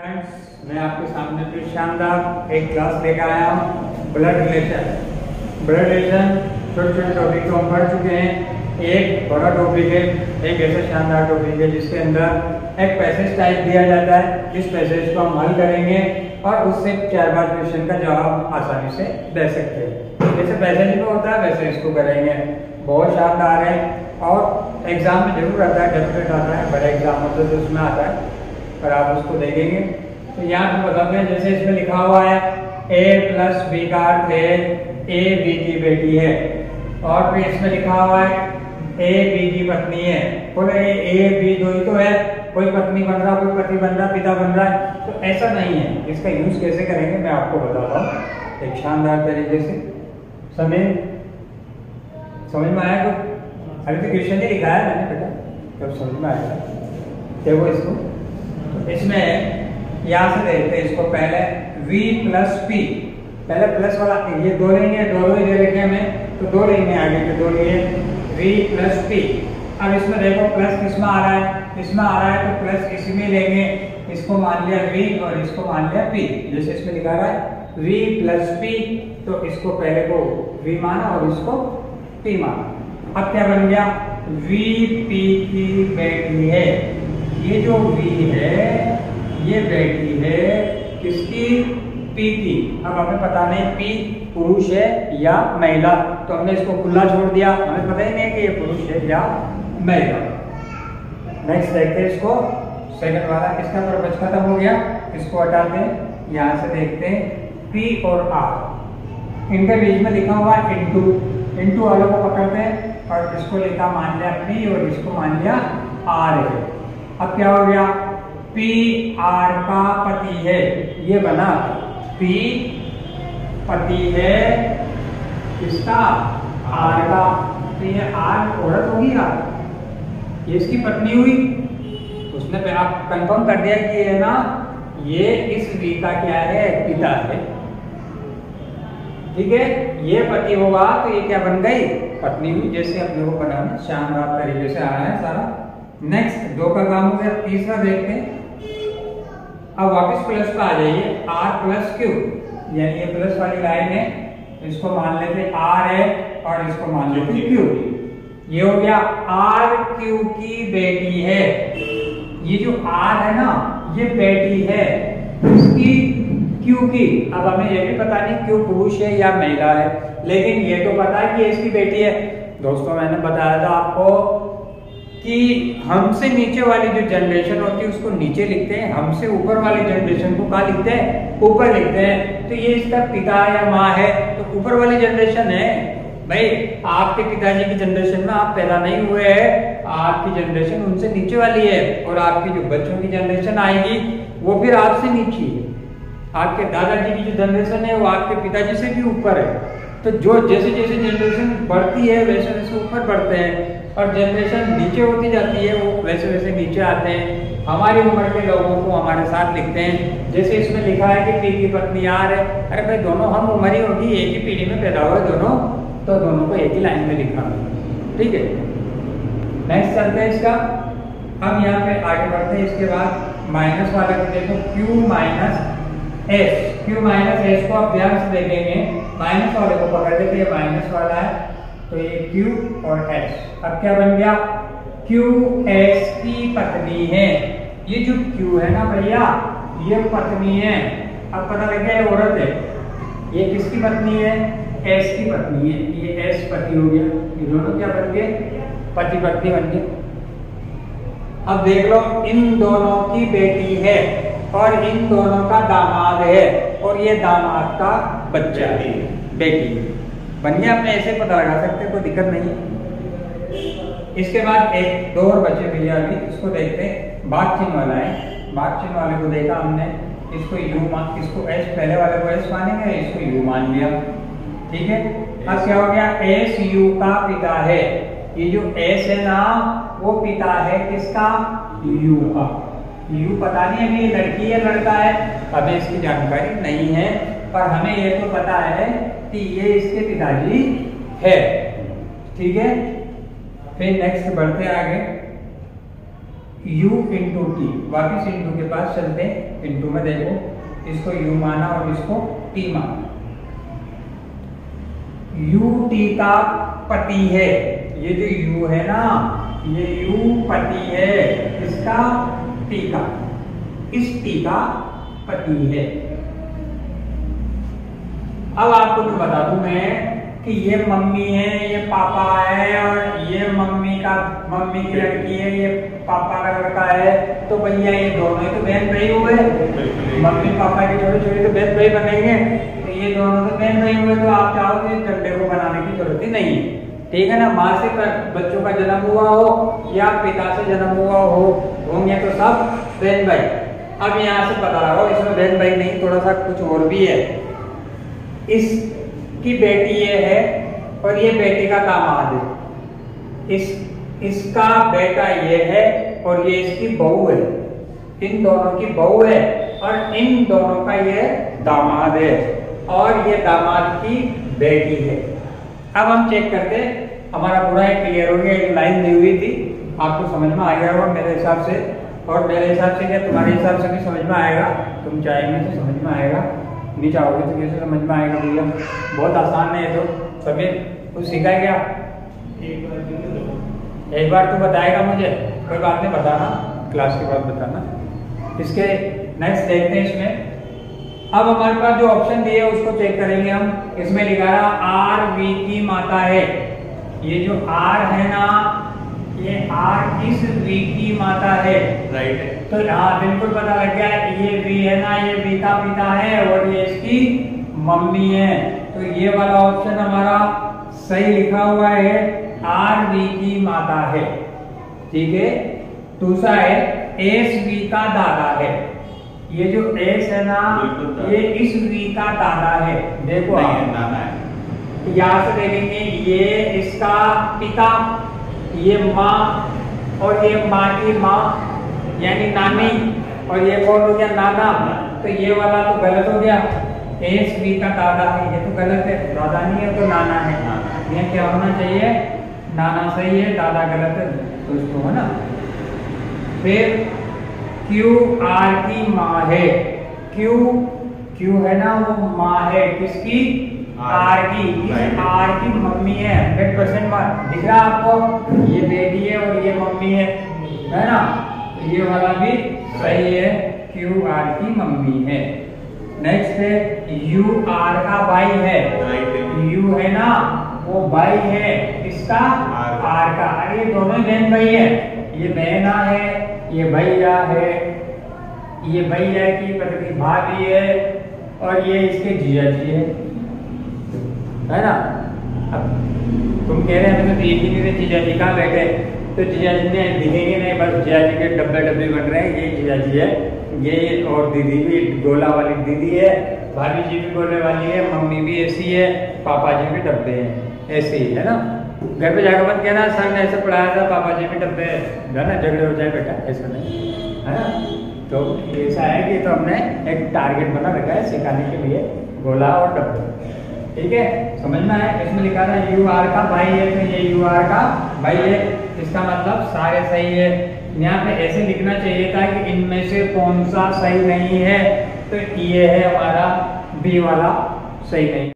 Friends, मैं आपके सामने फिर शानदार एक क्लास लेकर आया हूँ ब्लड रिलेशन। ब्लड रिलेशन छोटे छोटे टॉपिक को हम पढ़ चुके हैं। एक बड़ा टॉपिक है, एक ऐसा शानदार टॉपिक है जिसके अंदर एक पैसेज टाइप दिया जाता है। इस पैसेज को हम हल करेंगे और उससे 4-5 क्वेश्चन का जवाब आसानी से दे सकते हैं। जैसे पैसेज में होता है वैसे इसको करेंगे। बहुत शानदार है और एग्जाम में जरूर आता है, डेफिनेट आता है, बड़े एग्जाम होते हैं उसमें आता है, पर आप उसको देखेंगे तो यहाँ पे बताते हैं। जैसे इसमें लिखा हुआ है A+B का अर्थ है A B की बेटी है, और फिर इसमें लिखा हुआ है A B की पत्नी है। बोले A B दो ही तो है, कोई पत्नी बन रहा, कोई पति बन रहा, पिता बन रहा है, तो ऐसा नहीं है। इसका यूज कैसे करेंगे मैं आपको बताता हूँ एक शानदार तरीके से। समझ में आया? कुछ अभी तो क्वेश्चन ही लिखा है मैंने बेटा, तब समझ में आएगा। देखो इसको, तो इसमें यहाँ से देखते हैं इसको। पहले V+P, पहले प्लस वाला ये दो लेंगे, दो ही लिखे हमें तो दो लेंगे, आगे के दो लिए V+P। अब इसमें देखो प्लस किसमें आ रहा है, इसमें आ रहा है तो प्लस इसी में लेंगे। इसको मान लिया V और इसको मान लिया P। जैसे इसमें लिखा रहा है V+P, तो इसको पहले को V माना और इसको P माना। अब क्या बन गया? VP की बेटी है। ये जो V है ये बेटी है किसकी? P की। अब हमें पता नहीं P पुरुष है या महिला, तो हमने इसको खुला छोड़ दिया, हमें पता ही नहीं कि ये पुरुष है या महिला। नेक्स्ट देखते हैं इसको, सेकंड वाला। इसका पर्पज खत्म हो गया, इसको हटाते हैं। यहाँ से देखते हैं P और R, इनके बीच में लिखा हुआ इंटू वालों को पकड़ते हैं और इसको लिखा मान लिया P और इसको मान लिया R है। अब क्या हो गया? P R का पति है, ये बना P पति है किसका? R का। तो ये R औरत होगी, R ये इसकी पत्नी हुई। उसने आप कंफर्म कर दिया कि ये ना ये इस V का क्या है? पिता है। ठीक है, ये पति होगा तो ये क्या बन गई? पत्नी हुई। जैसे अपने को बनाना शानदार तरीके से आया है सारा। नेक्स्ट दो का काम हो गया, तीसरा देखते हैं। अब वापस प्लस पे आ जाइए, R+Q, यानी ये प्लस वाली लाइन है, इसको मान लेते R है और इसको मान लेते Q। ये हो गया RQ की बेटी है। ये जो R है ना ये बेटी है इसकी Q की। अब हमें ये भी पता नहीं Q पुरुष है या महिला है, लेकिन ये तो पता है कि इसकी बेटी है। दोस्तों मैंने बताया था आपको कि हमसे नीचे वाली जो जनरेशन होती है उसको नीचे लिखते हैं, हमसे ऊपर वाली जनरेशन को कहाँ लिखते हैं? ऊपर लिखते हैं। तो ये इसका पिता या माँ है तो ऊपर वाली जनरेशन है। भाई आपके पिताजी की जनरेशन में आप पैदा नहीं हुए हैं, आपकी जनरेशन उनसे नीचे वाली है, और आपकी जो बच्चों की जनरेशन आएगी वो फिर आपसे नीचे है। आपके दादाजी की जो जनरेशन है वो आपके पिताजी से भी ऊपर है। तो जो जैसे जैसे जनरेशन बढ़ती है वैसे वैसे ऊपर बढ़ते हैं, और जनरेशन नीचे होती जाती है वो वैसे वैसे नीचे आते हैं। हमारी उम्र के लोगों को हमारे साथ लिखते हैं। जैसे इसमें लिखा है कि P की पत्नी R है, अरे भाई दोनों हम उम्र ही होगी, एक ही पीढ़ी में पैदा हुए दोनों, तो दोनों को एक ही लाइन में लिखा। ठीक है, नेक्स्ट चलते हैं इसका। हम यहाँ पे आगे बढ़ते हैं। इसके बाद माइनस वाला को देखो, Q-S को आप ध्यान से देखेंगे, माइनस वाले को पकड़ लेते हैं, माइनस वाला है तो ये Q और S। अब क्या बन गया? QS की पत्नी है। ये जो Q है ना भैया ये पत्नी है। अब पता लग गया ये औरत है। ये किसकी पत्नी है? S की पत्नी है। ये S पति हो गया, ये दोनों क्या बन गए? पति पत्नी बन गए। अब देख लो, इन दोनों की बेटी है और इन दोनों का दामाद है, और ये दामाद का बच्चा है, बेटी बन गया। अपने ऐसे पता लगा सकते, कोई दिक्कत नहीं है। इसके बाद एक दो और बच्चे भैया, अभी इसको देखते हैं। भाग चिन्ह वाला है, भाग चिन्ह वाले को देखा हमने, इसको U मान, इसको S, पहले वाले को S मानेंगे, इसको U मान लिया। ठीक है, अब क्या हो गया? S U का पिता है। ये जो S है ना वो पिता है किसका? U का। U पता नहीं अभी ये लड़की है लड़का है, हमें इसकी जानकारी नहीं है, पर हमें ये तो पता है कि ये इसके पिताजी है। ठीक है, फिर नेक्स्ट बढ़ते आगे। u इंटू टी, वापिस इंटू के पास चलते हैं। इंटू में देखो, इसको u माना और इसको t माना। u t का पति है, ये जो u है ना, ये u पति है इसका, t का, इस t का पति है। अब आपको जो बता दूं मैं कि ये मम्मी है, ये पापा है, और ये मम्मी की लड़की है, ये पापा का लड़का है, तो भैया ये दोनों ही तो बहन भाई हुए। मम्मी पापा के छोटे छोटे तो बहन भाई बनेंगे, तो ये दोनों तो बहन भाई हुए। तो आप चाहो तो झंडे को बनाने की जरूरत ही नहीं है, ठीक है ना। माँ से बच्चों का जन्म हुआ हो या पिता से जन्म हुआ होंगे तो सब बहन भाई। अब यहाँ से पता लगाओ, इसमें बहन भाई नहीं, थोड़ा सा कुछ और भी है। इसकी बेटी ये है और ये बेटी का दामाद है, इसका बेटा ये है और ये इसकी बहू है, इन दोनों की बहू है और इन दोनों का ये दामाद है और ये दामाद की बेटी है। अब हम चेक करते, हमारा पूरा क्लियर हो गया। एक लाइन दी हुई थी, आपको समझ में आ गया होगा मेरे हिसाब से, और मेरे हिसाब से क्या तुम्हारे हिसाब से भी समझ में आएगा। तुम चाहेंगे तो समझ में आएगा, नहीं चाहोगे तो कैसे समझ में आएगा भैया। बहुत आसान है तो सभी कुछ सीखा है क्या? एक बार तो बताएगा मुझे, कोई बात नहीं, बताना क्लास के बाद बताना। इसके नेक्स्ट देखते हैं। इसमें अब हमारे पास जो ऑप्शन दिए है उसको चेक करेंगे हम। इसमें लिखा रहा आर वी की माता है, ये जो आर है ना, ये आर इस वी की माता है, राइट है। तो हाँ बिल्कुल पता लग गया, ये वी है ना, ये वी का पिता है और ये इसकी मम्मी है। तो ये वाला ऑप्शन हमारा सही लिखा हुआ है, आर वी की माता है, ठीक है। दूसरा है एस वी का दादा है, ये जो एस है ना, ये इस वी का दादा है। देखो यहाँ से देखेंगे, ये इसका पिता, ये माँ और ये माँ की माँ यानी नानी, और ये कौन हो गया? नाना। तो ये वाला तो गलत हो गया, एस वी का दादा है, ये तो गलत है, दादा नहीं है तो नाना है। ये क्या होना चाहिए? नाना सही है, दादा गलत है दोस्तों, है ना। फिर क्यू आर की माँ है, क्यू है ना वो माँ है, किसकी? आर की, आर की मम्मी है। 100% दिख रहा आपको, ये बेटी है और ये मम्मी है ना। ये वाला भी सही है, क्यू आर की मम्मी है। नेक्स्ट है यू आर का भाई है, यू है ना वो भाई है, इसका आर का। अरे दोनों बहन भाई है, ये बहना है, ये भैया है, ये भैया की पत्नी भाभी है और ये इसके जीजा जी है ना। अब तुम कह रहे हैं तो एक ही नहीं, जीजा जी कहाँ बैठे? तो जीजा जी ने दिखेंगे नहीं, बस जीजा जी के डब्बे डब्बे बन रहे हैं। ये जीजा जी है, ये और दीदी भी गोला वाली दीदी है, भाभी जी भी गोले वाली है, मम्मी भी ऐसी है, पापा जी भी डब्बे हैं, ऐसे ही है ना। घर पे जाकर मत कहना सर ने ऐसे पढ़ाया था, पापा जी भी डब्बे है ना, झगड़े हो जाए बेटा, ऐसा नहीं है ना। तो ऐसा है कि तो हमने एक टारगेट बना रखा है सिखाने के लिए, गोला और डब्बे, ठीक है। समझ में आया? इसमें लिखा था यू आर का भाई है, तो ये यू आर का भाई है, इसका मतलब सारे सही है। यहाँ पे ऐसे लिखना चाहिए था कि इनमें से कौन सा सही नहीं है, तो ये है हमारा बी वाला सही नहीं।